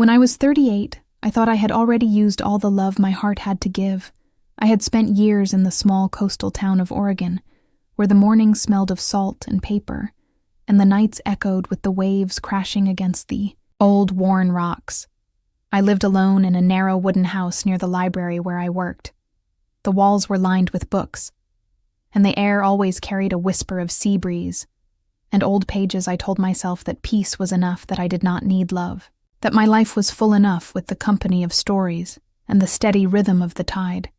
When I was 38, I thought I had already used all the love my heart had to give. I had spent years in the small coastal town of Oregon, where the mornings smelled of salt and paper, and the nights echoed with the waves crashing against the old, worn rocks. I lived alone in a narrow wooden house near the library where I worked. The walls were lined with books, and the air always carried a whisper of sea breeze. And old pages I told myself that peace was enough, that I did not need love, that my life was full enough with the company of stories and the steady rhythm of the tide.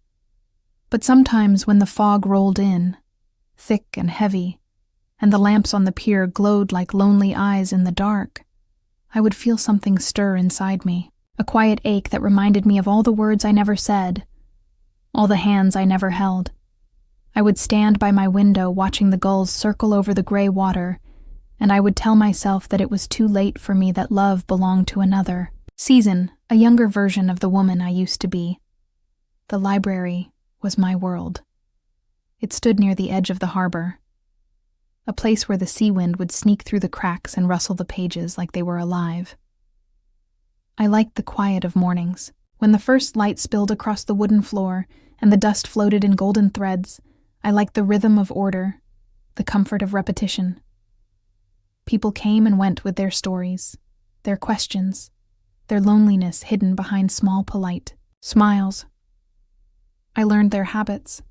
But sometimes when the fog rolled in, thick and heavy, and the lamps on the pier glowed like lonely eyes in the dark, I would feel something stir inside me, a quiet ache that reminded me of all the words I never said, all the hands I never held. I would stand by my window watching the gulls circle over the gray water, and I would tell myself that it was too late for me, that love belonged to another season, a younger version of the woman I used to be. The library was my world. It stood near the edge of the harbor, a place where the sea wind would sneak through the cracks and rustle the pages like they were alive. I liked the quiet of mornings, when the first light spilled across the wooden floor and the dust floated in golden threads. I liked the rhythm of order, the comfort of repetition. People came and went with their stories, their questions, their loneliness hidden behind small, polite smiles. I learned their habits.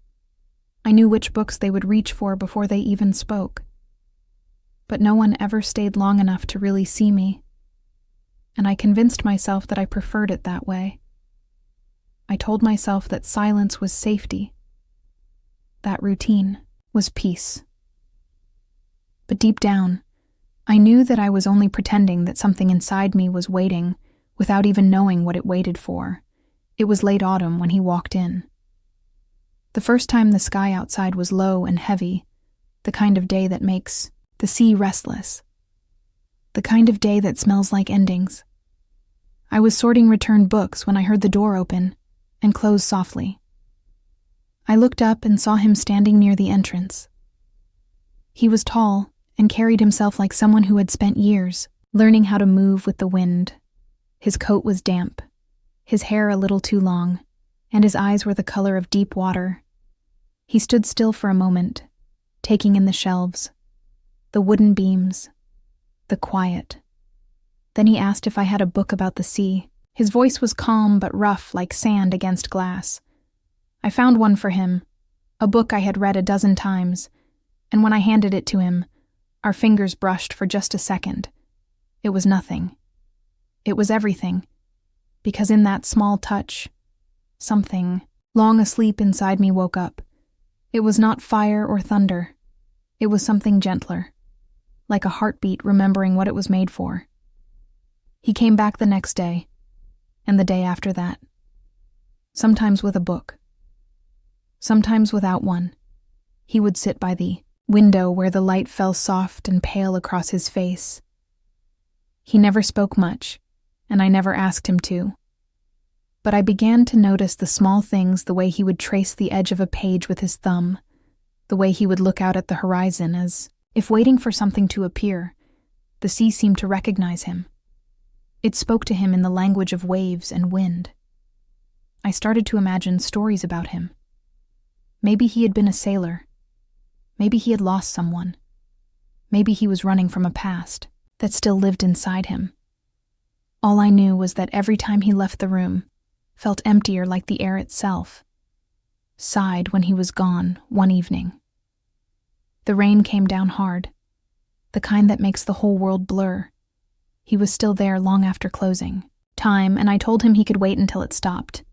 I knew which books they would reach for before they even spoke. But no one ever stayed long enough to really see me, and I convinced myself that I preferred it that way. I told myself that silence was safety, that routine was peace. But deep down, I knew that I was only pretending, that something inside me was waiting without even knowing what it waited for. It was late autumn when he walked in. The first time the sky outside was low and heavy, the kind of day that makes the sea restless, the kind of day that smells like endings. I was sorting returned books when I heard the door open and close softly. I looked up and saw him standing near the entrance. He was tall and carried himself like someone who had spent years learning how to move with the wind. His coat was damp, his hair a little too long, and his eyes were the color of deep water. He stood still for a moment, taking in the shelves, the wooden beams, the quiet. Then he asked if I had a book about the sea. His voice was calm but rough, like sand against glass. I found one for him, a book I had read a dozen times, and when I handed it to him, our fingers brushed for just a second. It was nothing. It was everything, because in that small touch, something, long asleep inside me, woke up. It was not fire or thunder. It was something gentler, like a heartbeat remembering what it was made for. He came back the next day, and the day after that. Sometimes with a book, sometimes without one. He would sit by the window where the light fell soft and pale across his face. He never spoke much, and I never asked him to. But I began to notice the small things, the way he would trace the edge of a page with his thumb, the way he would look out at the horizon as if waiting for something to appear. The sea seemed to recognize him. It spoke to him in the language of waves and wind. I started to imagine stories about him. Maybe he had been a sailor. Maybe he had lost someone. Maybe he was running from a past that still lived inside him. All I knew was that every time he left the room, felt emptier, like the air itself, sighed when he was gone one evening. The rain came down hard, the kind that makes the whole world blur. He was still there long after closing time, and I told him he could wait until it stopped.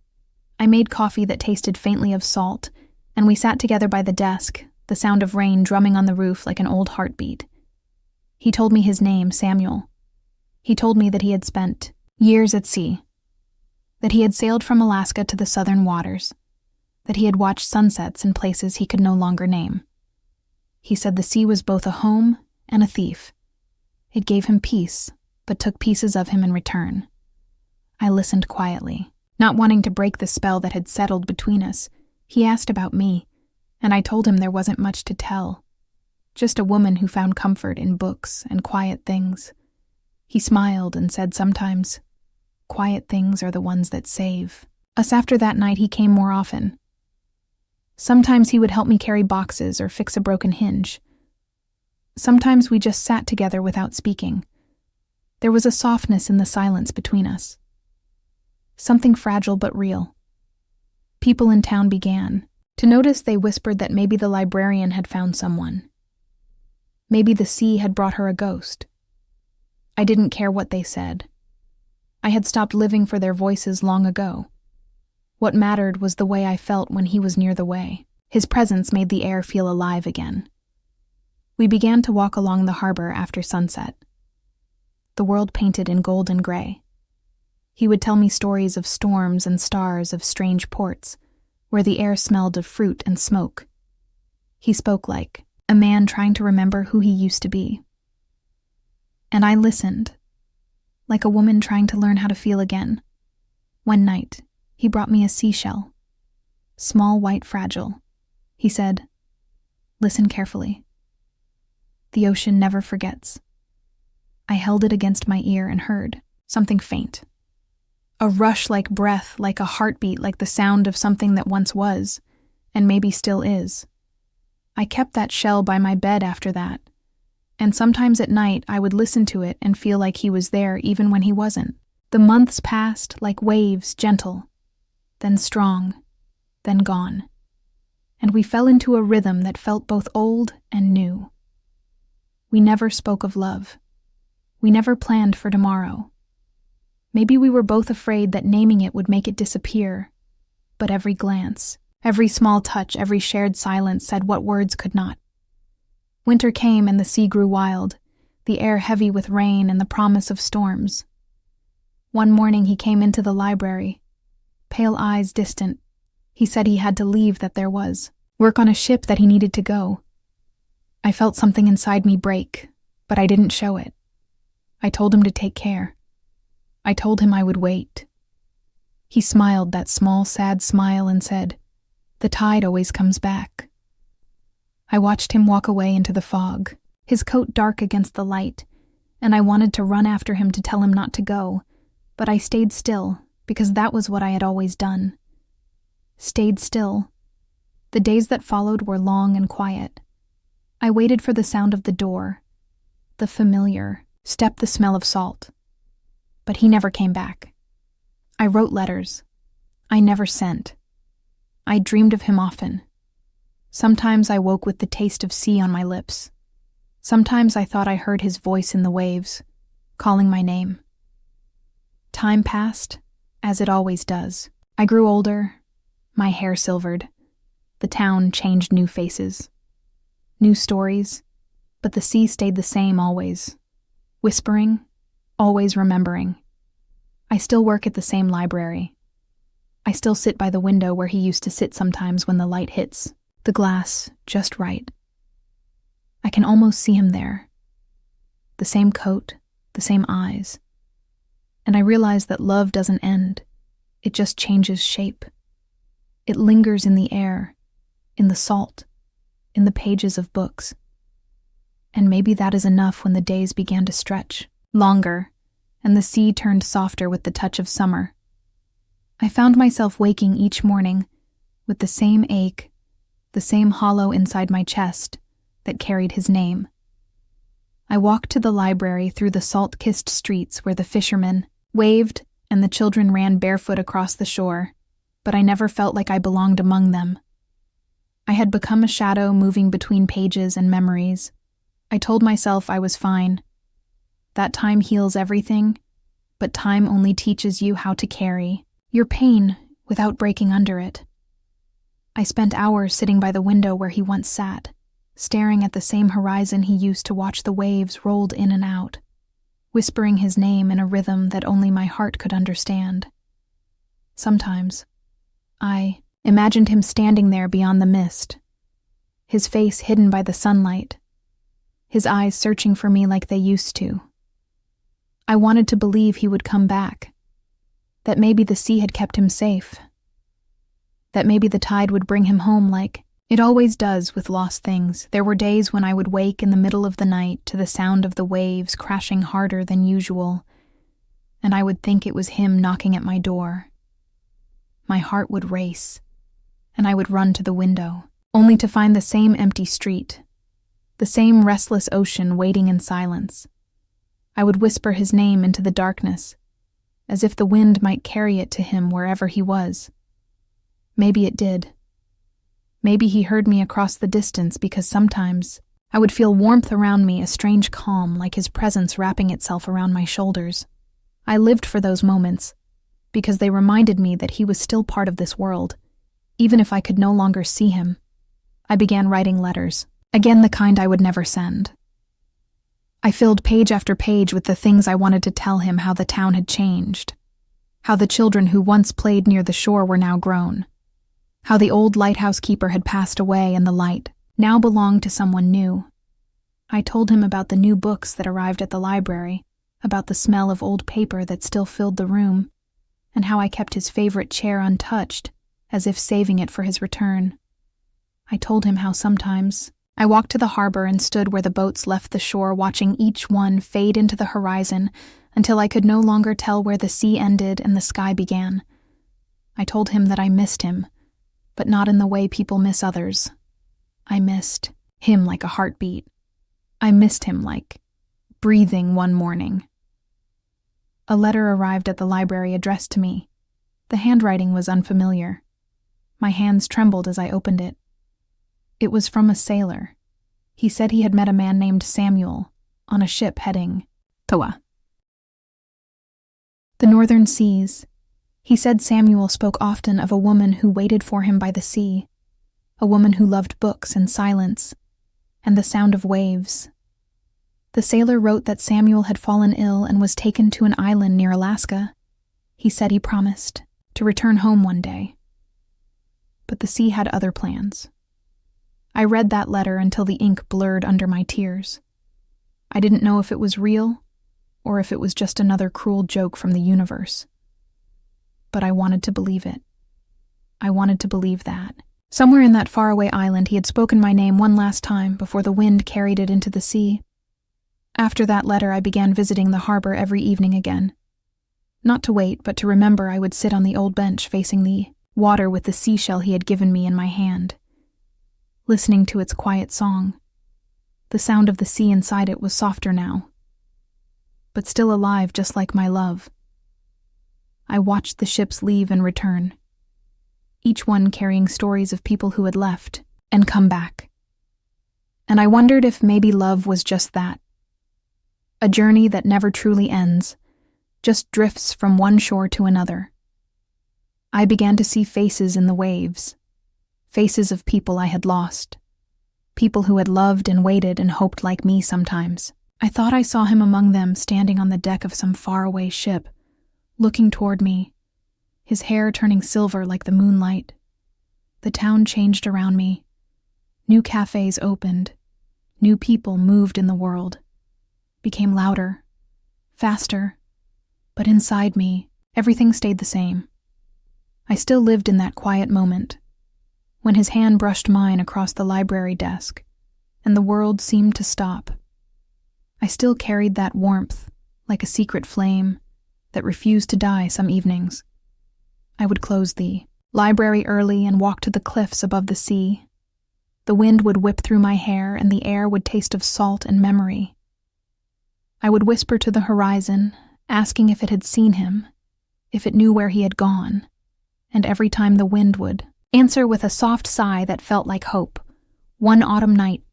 I made coffee that tasted faintly of salt, and we sat together by the desk, the sound of rain drumming on the roof like an old heartbeat. He told me his name, Samuel. He told me that he had spent years at sea, that he had sailed from Alaska to the southern waters, that he had watched sunsets in places he could no longer name. He said the sea was both a home and a thief. It gave him peace, but took pieces of him in return. I listened quietly, not wanting to break the spell that had settled between us. He asked about me, and I told him there wasn't much to tell, just a woman who found comfort in books and quiet things. He smiled and said sometimes, quiet things are the ones that save us. After that night, he came more often. Sometimes he would help me carry boxes or fix a broken hinge. Sometimes we just sat together without speaking. There was a softness in the silence between us. Something fragile but real. People in town began to notice. They whispered that maybe the librarian had found someone. Maybe the sea had brought her a ghost. I didn't care what they said. I had stopped living for their voices long ago. What mattered was the way I felt when he was near the way. His presence made the air feel alive again. We began to walk along the harbor after sunset. The world painted in gold and gray. He would tell me stories of storms and stars, of strange ports, where the air smelled of fruit and smoke. He spoke like a man trying to remember who he used to be. And I listened, like a woman trying to learn how to feel again. One night, he brought me a seashell. Small, white, fragile. He said, "Listen carefully. The ocean never forgets." I held it against my ear and heard something faint. A rush like breath, like a heartbeat, like the sound of something that once was, and maybe still is. I kept that shell by my bed after that, and sometimes at night I would listen to it and feel like he was there even when he wasn't. The months passed like waves, gentle, then strong, then gone. And we fell into a rhythm that felt both old and new. We never spoke of love. We never planned for tomorrow. Maybe we were both afraid that naming it would make it disappear. But every glance, every small touch, every shared silence said what words could not. Winter came and the sea grew wild, the air heavy with rain and the promise of storms. One morning he came into the library, pale eyes distant. He said he had to leave, that there was work on a ship, that he needed to go. I felt something inside me break, but I didn't show it. I told him to take care. I told him I would wait. He smiled that small, sad smile and said, "The tide always comes back." I watched him walk away into the fog, his coat dark against the light, and I wanted to run after him to tell him not to go, but I stayed still because that was what I had always done. Stayed still. The days that followed were long and quiet. I waited for the sound of the door, the familiar step, the smell of salt. But he never came back. I wrote letters. I never sent. I dreamed of him often. Sometimes I woke with the taste of sea on my lips. Sometimes I thought I heard his voice in the waves, calling my name. Time passed, as it always does. I grew older, my hair silvered. The town changed, new faces, new stories, but the sea stayed the same always. Whispering, always remembering. I still work at the same library. I still sit by the window where he used to sit sometimes when the light hits, the glass just right. I can almost see him there. The same coat, the same eyes. And I realize that love doesn't end. It just changes shape. It lingers in the air, in the salt, in the pages of books. And maybe that is enough when the days began to stretch longer, and the sea turned softer with the touch of summer. I found myself waking each morning with the same ache, the same hollow inside my chest that carried his name. I walked to the library through the salt-kissed streets where the fishermen waved and the children ran barefoot across the shore, but I never felt like I belonged among them. I had become a shadow moving between pages and memories. I told myself I was fine. That time heals everything, but time only teaches you how to carry your pain without breaking under it. I spent hours sitting by the window where he once sat, staring at the same horizon he used to watch the waves rolled in and out, whispering his name in a rhythm that only my heart could understand. Sometimes, I imagined him standing there beyond the mist, his face hidden by the sunlight, his eyes searching for me like they used to. I wanted to believe he would come back, that maybe the sea had kept him safe, that maybe the tide would bring him home like it always does with lost things. There were days when I would wake in the middle of the night to the sound of the waves crashing harder than usual, and I would think it was him knocking at my door. My heart would race, and I would run to the window, only to find the same empty street, the same restless ocean waiting in silence. I would whisper his name into the darkness, as if the wind might carry it to him wherever he was. Maybe it did. Maybe he heard me across the distance, because sometimes I would feel warmth around me, a strange calm, like his presence wrapping itself around my shoulders. I lived for those moments, because they reminded me that he was still part of this world, even if I could no longer see him. I began writing letters, again the kind I would never send. I filled page after page with the things I wanted to tell him: how the town had changed, how the children who once played near the shore were now grown, how the old lighthouse keeper had passed away and the light now belonged to someone new. I told him about the new books that arrived at the library, about the smell of old paper that still filled the room, and how I kept his favorite chair untouched, as if saving it for his return. I told him how sometimes I walked to the harbor and stood where the boats left the shore, watching each one fade into the horizon until I could no longer tell where the sea ended and the sky began. I told him that I missed him, but not in the way people miss others. I missed him like a heartbeat. I missed him like breathing one morning. A letter arrived at the library addressed to me. The handwriting was unfamiliar. My hands trembled as I opened it. It was from a sailor. He said he had met a man named Samuel on a ship heading Toa, the northern seas. He said Samuel spoke often of a woman who waited for him by the sea, a woman who loved books and silence and the sound of waves. The sailor wrote that Samuel had fallen ill and was taken to an island near Alaska. He said he promised to return home one day. But the sea had other plans. I read that letter until the ink blurred under my tears. I didn't know if it was real or if it was just another cruel joke from the universe. But I wanted to believe it. I wanted to believe that somewhere in that faraway island he had spoken my name one last time before the wind carried it into the sea. After that letter, I began visiting the harbor every evening again. Not to wait, but to remember, I would sit on the old bench facing the water with the seashell he had given me in my hand, listening to its quiet song. The sound of the sea inside it was softer now, but still alive, just like my love. I watched the ships leave and return, each one carrying stories of people who had left and come back. And I wondered if maybe love was just that. A journey that never truly ends, just drifts from one shore to another. I began to see faces in the waves, faces of people I had lost, people who had loved and waited and hoped like me sometimes. I thought I saw him among them, standing on the deck of some faraway ship, looking toward me, his hair turning silver like the moonlight. The town changed around me. New cafes opened. New people moved in the world, became louder, faster, but inside me, everything stayed the same. I still lived in that quiet moment, when his hand brushed mine across the library desk, and the world seemed to stop. I still carried that warmth, like a secret flame, that refused to die some evenings. I would close the library early and walk to the cliffs above the sea. The wind would whip through my hair, and the air would taste of salt and memory. I would whisper to the horizon, asking if it had seen him, if it knew where he had gone, and every time the wind would answer with a soft sigh that felt like hope. One autumn night,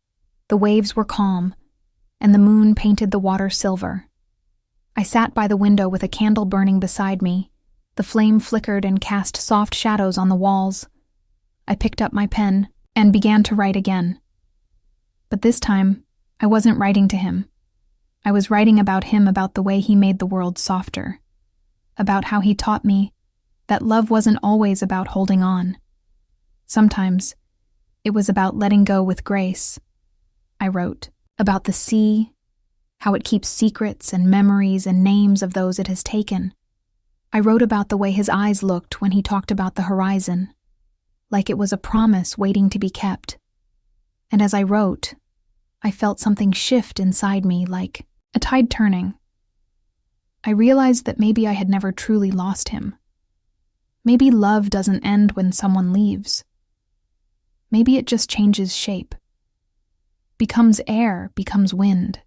the waves were calm, and the moon painted the water silver. I sat by the window with a candle burning beside me. The flame flickered and cast soft shadows on the walls. I picked up my pen and began to write again. But this time, I wasn't writing to him. I was writing about him, about the way he made the world softer, about how he taught me that love wasn't always about holding on. Sometimes, it was about letting go with grace. I wrote about the sea, how it keeps secrets and memories and names of those it has taken. I wrote about the way his eyes looked when he talked about the horizon, like it was a promise waiting to be kept. And as I wrote, I felt something shift inside me, like a tide turning. I realized that maybe I had never truly lost him. Maybe love doesn't end when someone leaves. Maybe it just changes shape. Becomes air, becomes wind.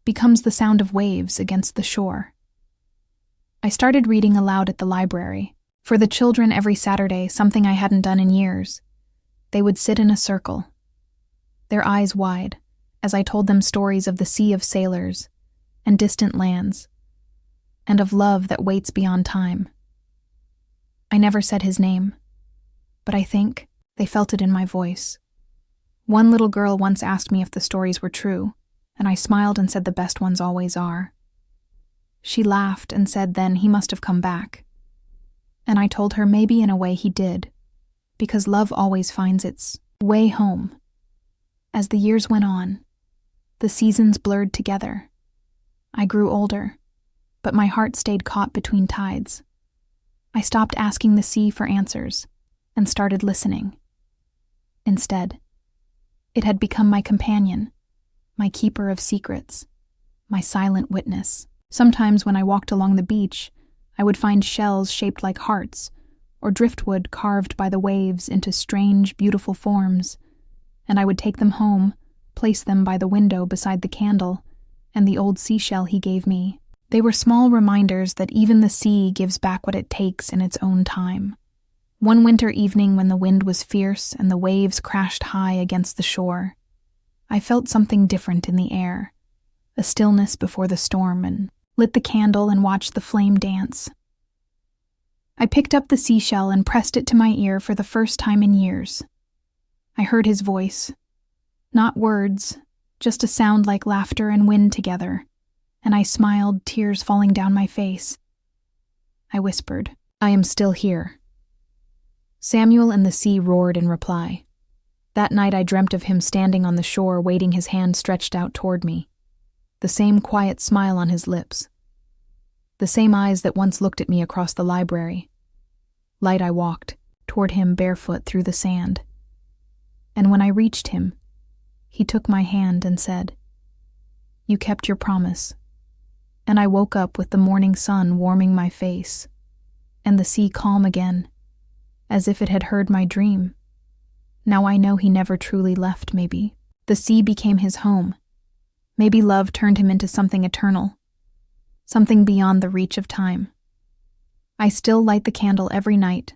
Becomes the sound of waves against the shore. I started reading aloud at the library. For the children every Saturday, something I hadn't done in years. They would sit in a circle, their eyes wide, as I told them stories of the sea of sailors and distant lands, and of love that waits beyond time. I never said his name, but I think they felt it in my voice. One little girl once asked me if the stories were true, and I smiled and said the best ones always are. She laughed and said then he must have come back. And I told her maybe in a way he did, because love always finds its way home. As the years went on, the seasons blurred together. I grew older, but my heart stayed caught between tides. I stopped asking the sea for answers and started listening. Instead, it had become my companion, my keeper of secrets, my silent witness. Sometimes when I walked along the beach, I would find shells shaped like hearts, or driftwood carved by the waves into strange, beautiful forms, and I would take them home, place them by the window beside the candle and the old seashell he gave me. They were small reminders that even the sea gives back what it takes in its own time. One winter evening when the wind was fierce and the waves crashed high against the shore, I felt something different in the air, a stillness before the storm, and lit the candle and watched the flame dance. I picked up the seashell and pressed it to my ear for the first time in years. I heard his voice. Not words, just a sound like laughter and wind together, and I smiled, tears falling down my face. I whispered, "I am still here." Samuel and the sea roared in reply. That night I dreamt of him standing on the shore, waiting, his hand stretched out toward me. The same quiet smile on his lips. The same eyes that once looked at me across the library. Light I walked, toward him barefoot through the sand. And when I reached him, he took my hand and said, "You kept your promise." And I woke up with the morning sun warming my face, and the sea calm again, as if it had heard my dream. Now I know he never truly left, maybe. The sea became his home. Maybe love turned him into something eternal, something beyond the reach of time. I still light the candle every night.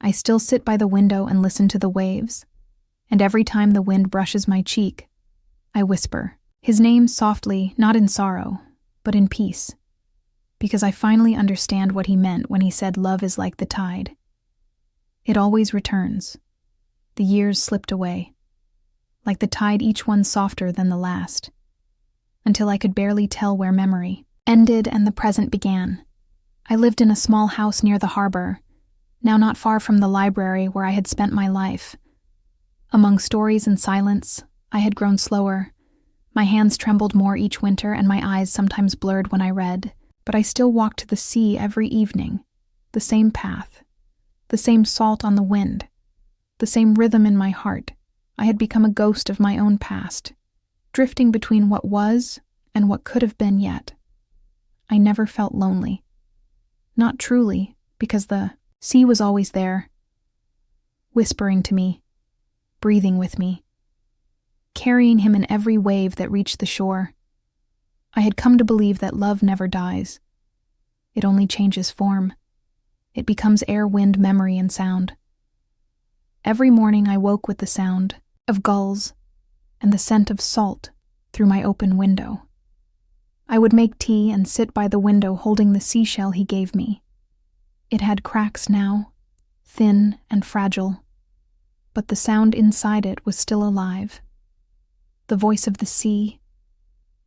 I still sit by the window and listen to the waves. And every time the wind brushes my cheek, I whisper his name softly, not in sorrow, but in peace, because I finally understand what he meant when he said love is like the tide. It always returns. The years slipped away, like the tide, each one softer than the last, until I could barely tell where memory ended and the present began. I lived in a small house near the harbor, now not far from the library where I had spent my life. Among stories and silence, I had grown slower. My hands trembled more each winter, and my eyes sometimes blurred when I read, but I still walked to the sea every evening, the same path, the same salt on the wind, the same rhythm in my heart. I had become a ghost of my own past, drifting between what was and what could have been yet. I never felt lonely. Not truly, because the sea was always there, whispering to me, breathing with me, carrying him in every wave that reached the shore. I had come to believe that love never dies. It only changes form. It becomes air, wind, memory, and sound. Every morning I woke with the sound of gulls and the scent of salt through my open window. I would make tea and sit by the window holding the seashell he gave me. It had cracks now, thin and fragile, but the sound inside it was still alive. The voice of the sea,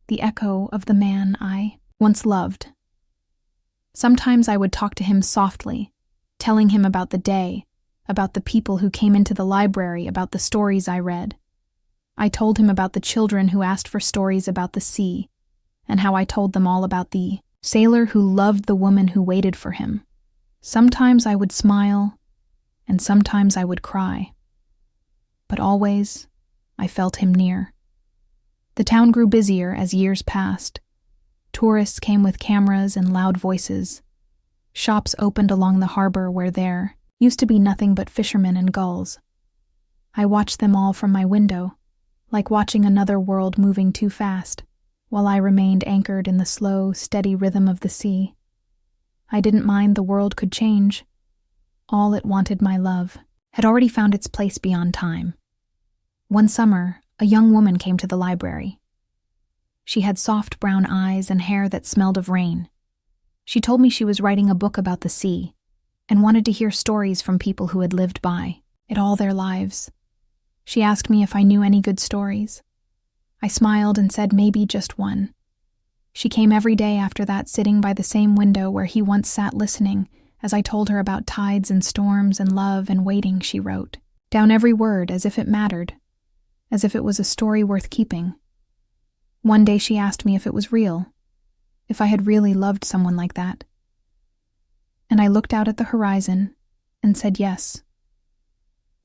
the echo of the man I once loved. Sometimes I would talk to him softly, telling him about the day, about the people who came into the library, about the stories I read. I told him about the children who asked for stories about the sea, and how I told them all about the sailor who loved the woman who waited for him. Sometimes I would smile, and sometimes I would cry. But always, I felt him near. The town grew busier as years passed. Tourists came with cameras and loud voices. Shops opened along the harbor where there used to be nothing but fishermen and gulls. I watched them all from my window, like watching another world moving too fast, while I remained anchored in the slow, steady rhythm of the sea. I didn't mind the world could change. All it wanted, my love, had already found its place beyond time. One summer, a young woman came to the library. She had soft brown eyes and hair that smelled of rain. She told me she was writing a book about the sea and wanted to hear stories from people who had lived by it all their lives. She asked me if I knew any good stories. I smiled and said maybe just one. She came every day after that, sitting by the same window where he once sat listening as I told her about tides and storms and love and waiting. She wrote down every word as if it mattered, as if it was a story worth keeping. One day she asked me if it was real, if I had really loved someone like that. And I looked out at the horizon and said yes.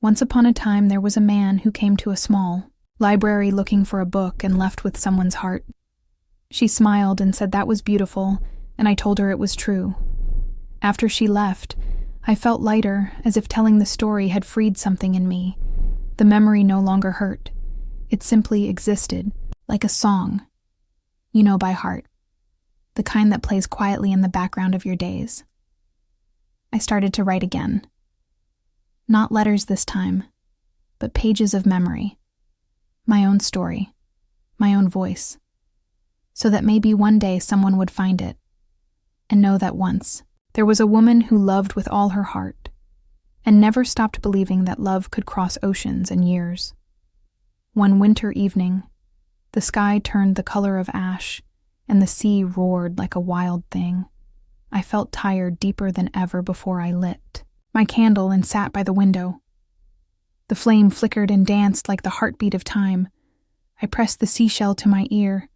Once upon a time there was a man who came to a small library looking for a book and left with someone's heart. She smiled and said that was beautiful, and I told her it was true. After she left, I felt lighter, as if telling the story had freed something in me. The memory no longer hurt. It simply existed, like a song, by heart, the kind that plays quietly in the background of your days. I started to write again. Not letters this time, but pages of memory. My own story, my own voice, so that maybe one day someone would find it and know that once there was a woman who loved with all her heart and never stopped believing that love could cross oceans and years. One winter evening, the sky turned the color of ash and the sea roared like a wild thing. I felt tired deeper than ever before I lit my candle and sat by the window. The flame flickered and danced like the heartbeat of time. I pressed the seashell to my ear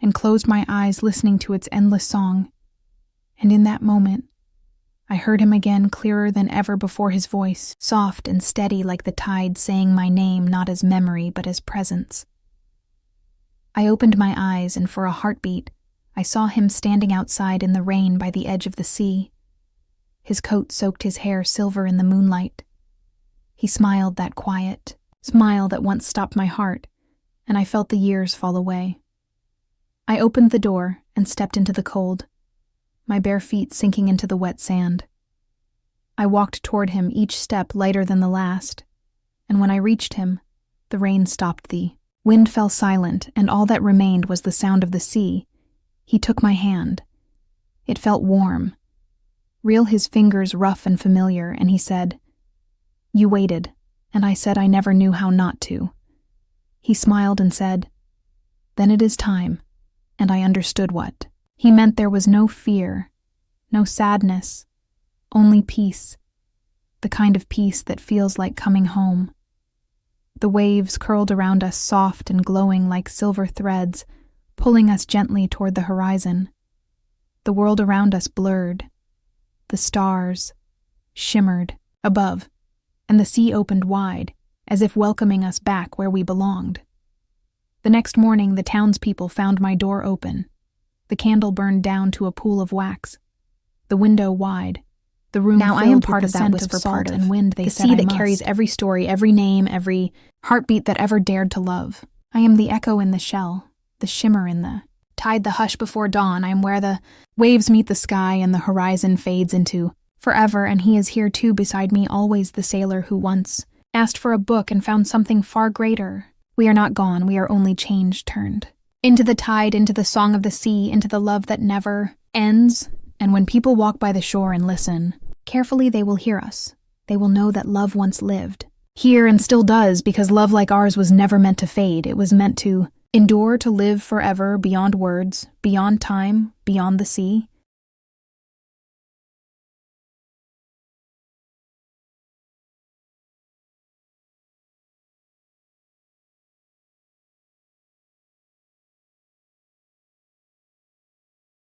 and closed my eyes listening to its endless song. And in that moment, I heard him again, clearer than ever before, his voice, soft and steady like the tide, saying my name not as memory but as presence. I opened my eyes, and for a heartbeat, I saw him standing outside in the rain by the edge of the sea. His coat soaked his hair silver in the moonlight. He smiled, that quiet smile that once stopped my heart, and I felt the years fall away. I opened the door and stepped into the cold, my bare feet sinking into the wet sand. I walked toward him, each step lighter than the last, and when I reached him, the rain stopped. The wind fell silent, and all that remained was the sound of the sea. He took my hand. It felt warm, real, his fingers rough and familiar, and he said, "You waited," and I said I never knew how not to. He smiled and said, "Then it is time," and I understood what he meant. There was no fear, no sadness, only peace, the kind of peace that feels like coming home. The waves curled around us, soft and glowing like silver threads, pulling us gently toward the horizon. The world around us blurred. The stars shimmered above, and the sea opened wide, as if welcoming us back where we belonged. The next morning, the townspeople found my door open. The candle burned down to a pool of wax. The window wide. The room now I am part of that whisper, part and wind. They said, the sea that carries every story, every name, every heartbeat that ever dared to love. I am the echo in the shell, the shimmer in the tide, the hush before dawn. I am where the waves meet the sky and the horizon fades into forever, and he is here too beside me, always the sailor who once asked for a book and found something far greater. We are not gone, we are only changed, turned into the tide, into the song of the sea, into the love that never ends. And when people walk by the shore and listen carefully, they will hear us. They will know that love once lived here and still does, because love like ours was never meant to fade. It was meant to endure, to live forever, beyond words, beyond time, beyond the sea.